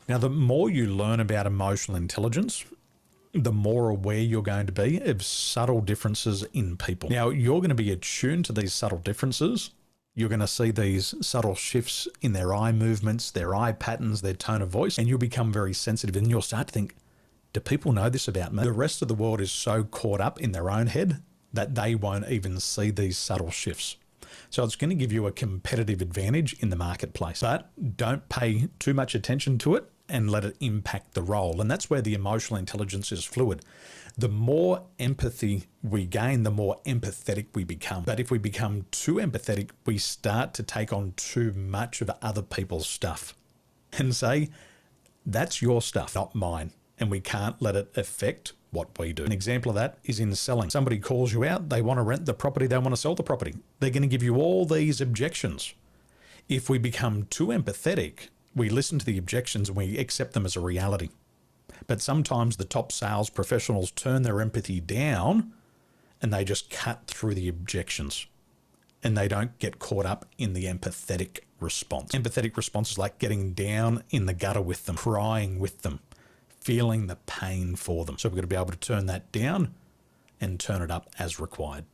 Now, the more you learn about emotional intelligence, the more aware you're going to be of subtle differences in people. Now, you're going to be attuned to these subtle differences. You're going to see these subtle shifts in their eye movements, their eye patterns, their tone of voice, and you'll become very sensitive, and you'll start to think, do people know this about me? The rest of the world is so caught up in their own head that they won't even see these subtle shifts. So it's going to give you a competitive advantage in the marketplace, but don't pay too much attention to it and let it impact the role. And that's where the emotional intelligence is fluid. The more empathy we gain, the more empathetic we become. But if we become too empathetic, we start to take on too much of other people's stuff and say, that's your stuff, not mine. And we can't let it affect what we do. An example of that is in selling. Somebody calls you out, they want to rent the property, they want to sell the property. They're going to give you all these objections. If we become too empathetic, we listen to the objections and we accept them as a reality. But sometimes the top sales professionals turn their empathy down and they just cut through the objections and they don't get caught up in the empathetic response. Empathetic response is like getting down in the gutter with them, crying with them, feeling the pain for them. So we've got to be able to turn that down and turn it up as required.